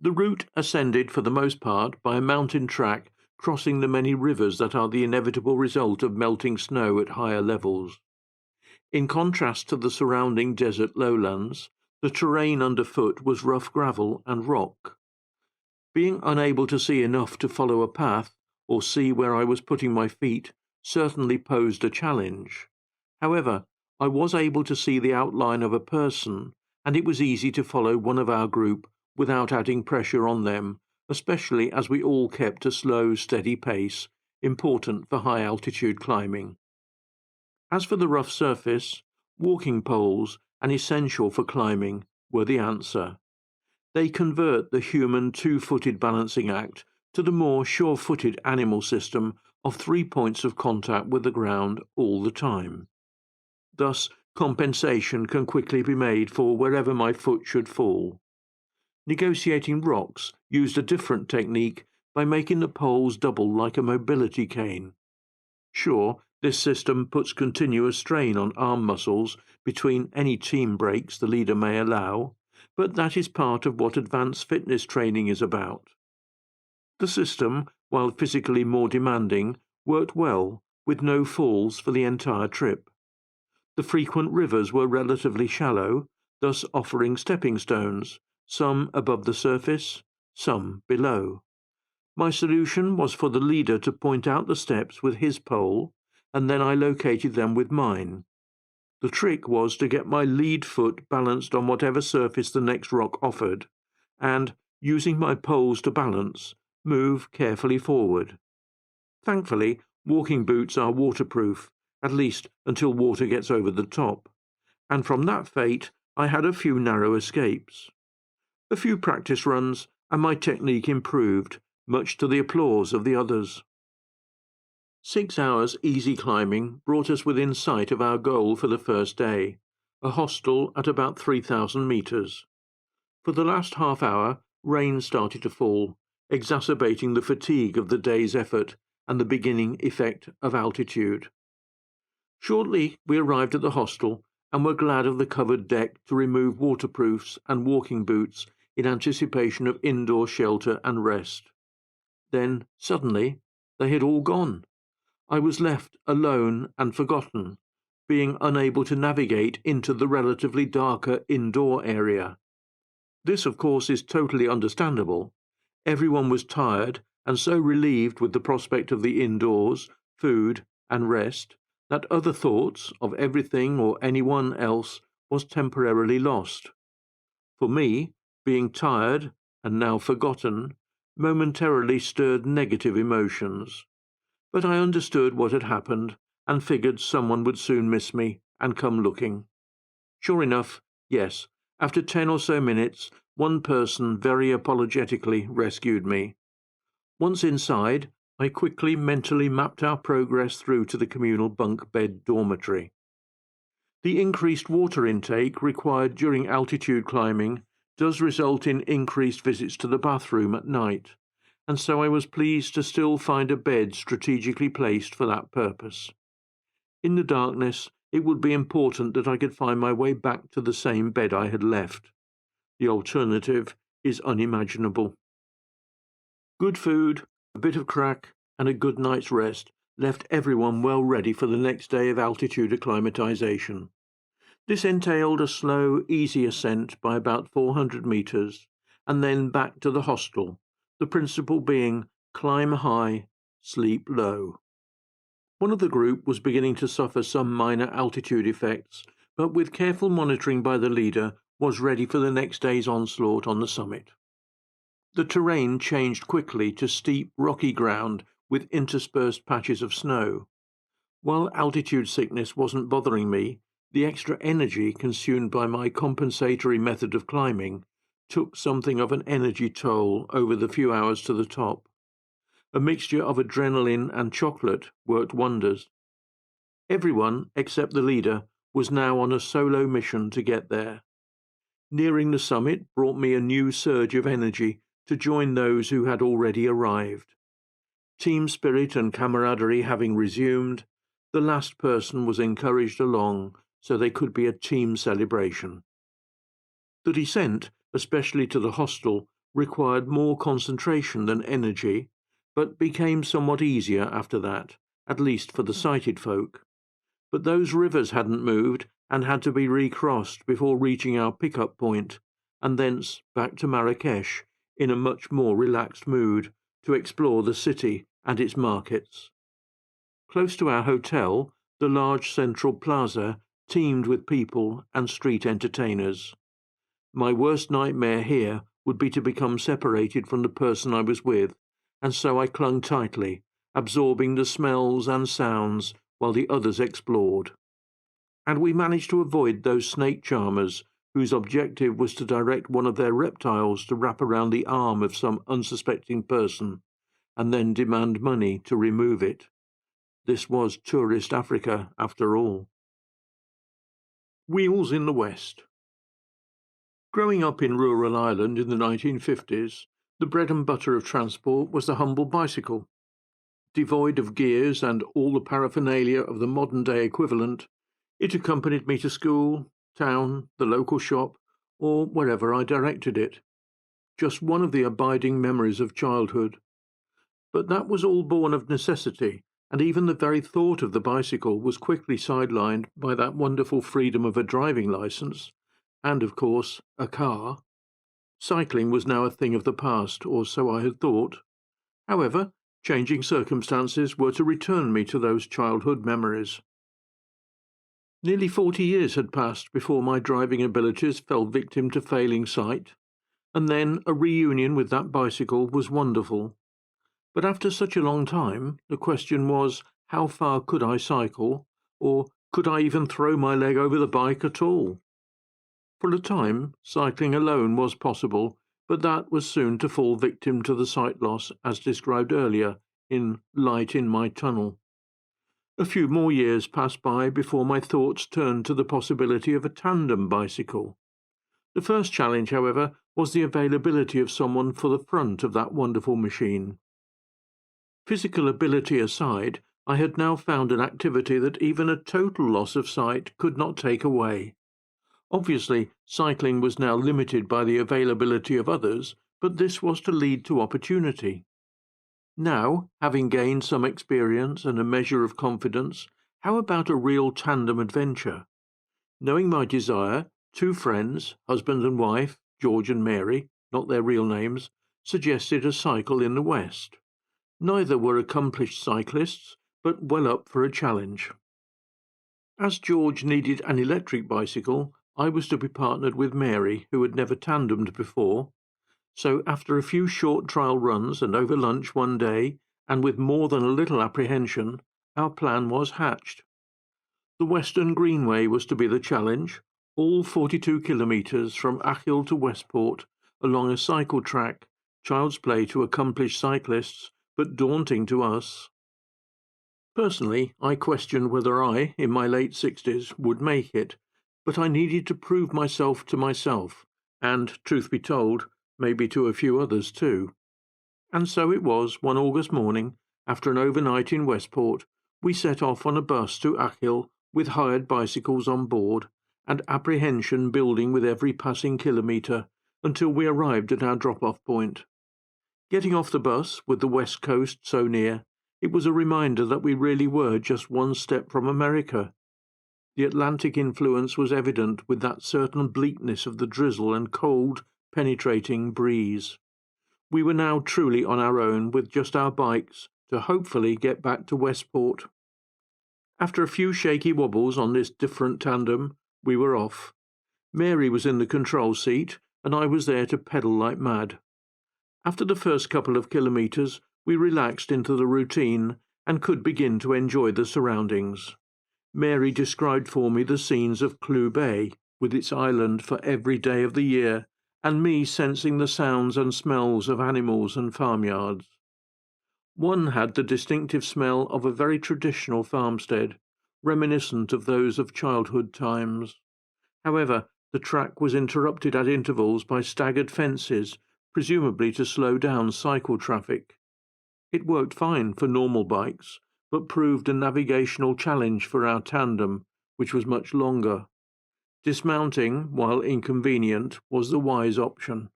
The route ascended for the most part by a mountain track crossing the many rivers that are the inevitable result of melting snow at higher levels. In contrast to the surrounding desert lowlands, the terrain underfoot was rough gravel and rock. Being unable to see enough to follow a path or see where I was putting my feet certainly posed a challenge. However, I was able to see the outline of a person, and it was easy to follow one of our group without adding pressure on them, especially as we all kept a slow, steady pace, important for high-altitude climbing. As for the rough surface, walking poles, and essential for climbing, were the answer. They convert the human two-footed balancing act to the more sure-footed animal system of 3 points of contact with the ground all the time. Thus, compensation can quickly be made for wherever my foot should fall. Negotiating rocks used a different technique by making the poles double like a mobility cane. Sure, this system puts continuous strain on arm muscles between any team breaks the leader may allow, but that is part of what advanced fitness training is about. The system, while physically more demanding, worked well, with no falls for the entire trip. The frequent rivers were relatively shallow, thus offering stepping stones, some above the surface, some below. My solution was for the leader to point out the steps with his pole, and then I located them with mine. The trick was to get my lead foot balanced on whatever surface the next rock offered, and, using my poles to balance, move carefully forward. Thankfully, walking boots are waterproof, at least until water gets over the top, and from that fate I had a few narrow escapes. A few practice runs, and my technique improved, much to the applause of the others. 6 hours easy climbing brought us within sight of our goal for the first day, a hostel at about 3,000 metres. For the last half hour, rain started to fall, exacerbating the fatigue of the day's effort and the beginning effect of altitude. Shortly we arrived at the hostel and were glad of the covered deck to remove waterproofs and walking boots in anticipation of indoor shelter and rest. Then, suddenly, they had all gone. I was left alone and forgotten, being unable to navigate into the relatively darker indoor area. This, of course, is totally understandable. Everyone was tired and so relieved with the prospect of the indoors, food, and rest, that other thoughts of everything or anyone else was temporarily lost. For me, being tired and now forgotten, momentarily stirred negative emotions. But I understood what had happened and figured someone would soon miss me and come looking. Sure enough, yes, after 10 or so minutes, one person very apologetically rescued me. Once inside, I quickly mentally mapped our progress through to the communal bunk bed dormitory. The increased water intake required during altitude climbing does result in increased visits to the bathroom at night, and so I was pleased to still find a bed strategically placed for that purpose. In the darkness, it would be important that I could find my way back to the same bed I had left. The alternative is unimaginable. Good food, a bit of crack, and a good night's rest left everyone well ready for the next day of altitude acclimatization. This entailed a slow, easy ascent by about 400 metres, and then back to the hostel, the principle being climb high, sleep low. One of the group was beginning to suffer some minor altitude effects, but with careful monitoring by the leader was ready for the next day's onslaught on the summit. The terrain changed quickly to steep, rocky ground with interspersed patches of snow. While altitude sickness wasn't bothering me, the extra energy consumed by my compensatory method of climbing took something of an energy toll over the few hours to the top. A mixture of adrenaline and chocolate worked wonders. Everyone, except the leader, was now on a solo mission to get there. Nearing the summit brought me a new surge of energy to join those who had already arrived. Team spirit and camaraderie having resumed, the last person was encouraged along so they could be a team celebration. The descent, especially to the hostel, required more concentration than energy, but became somewhat easier after that, at least for the sighted folk. But those rivers hadn't moved and had to be recrossed before reaching our pickup point, and thence back to Marrakesh in a much more relaxed mood to explore the city and its markets. Close to our hotel, the large central plaza teemed with people and street entertainers. My worst nightmare here would be to become separated from the person I was with, and so I clung tightly, absorbing the smells and sounds while the others explored. And we managed to avoid those snake charmers whose objective was to direct one of their reptiles to wrap around the arm of some unsuspecting person, and then demand money to remove it. This was tourist Africa, after all. Wheels in the West. Growing up in rural Ireland in the 1950s, the bread and butter of transport was the humble bicycle. Devoid of gears and all the paraphernalia of the modern-day equivalent, it accompanied me to school, town, the local shop, or wherever I directed it. Just one of the abiding memories of childhood. But that was all born of necessity, and even the very thought of the bicycle was quickly sidelined by that wonderful freedom of a driving licence, and, of course, a car. Cycling was now a thing of the past, or so I had thought. However, changing circumstances were to return me to those childhood memories. Nearly 40 years had passed before my driving abilities fell victim to failing sight, and then a reunion with that bicycle was wonderful. But after such a long time, the question was, how far could I cycle, or could I even throw my leg over the bike at all? For a time, cycling alone was possible, but that was soon to fall victim to the sight loss as described earlier in Light in My Tunnel. A few more years passed by before my thoughts turned to the possibility of a tandem bicycle. The first challenge, however, was the availability of someone for the front of that wonderful machine. Physical ability aside, I had now found an activity that even a total loss of sight could not take away. Obviously, cycling was now limited by the availability of others, but this was to lead to opportunity. Now, having gained some experience and a measure of confidence, how about a real tandem adventure? Knowing my desire, two friends, husband and wife, George and Mary, not their real names, suggested a cycle in the West. Neither were accomplished cyclists, but well up for a challenge. As George needed an electric bicycle, I was to be partnered with Mary, who had never tandemed before. So after a few short trial runs and over lunch one day, and with more than a little apprehension, our plan was hatched. The Western Greenway was to be the challenge, all 42 kilometres from Achill to Westport, along a cycle track, child's play to accomplished cyclists, but daunting to us. Personally, I questioned whether I, in my late 60s, would make it, but I needed to prove myself to myself, and, truth be told, maybe to a few others too. And so it was, one August morning, after an overnight in Westport, we set off on a bus to Achill with hired bicycles on board, and apprehension building with every passing kilometre, until we arrived at our drop-off point. Getting off the bus, with the West Coast so near, it was a reminder that we really were just one step from America. The Atlantic influence was evident with that certain bleakness of the drizzle and cold, penetrating breeze. We were now truly on our own with just our bikes to hopefully get back to Westport. After a few shaky wobbles on this different tandem, we were off. Mary was in the control seat, and I was there to pedal like mad. After the first couple of kilometres, we relaxed into the routine and could begin to enjoy the surroundings. Mary described for me the scenes of Clew Bay, with its island for every day of the year, and me sensing the sounds and smells of animals and farmyards. One had the distinctive smell of a very traditional farmstead, reminiscent of those of childhood times. However, the track was interrupted at intervals by staggered fences, presumably to slow down cycle traffic. It worked fine for normal bikes, but proved a navigational challenge for our tandem, which was much longer. Dismounting, while inconvenient, was the wise option.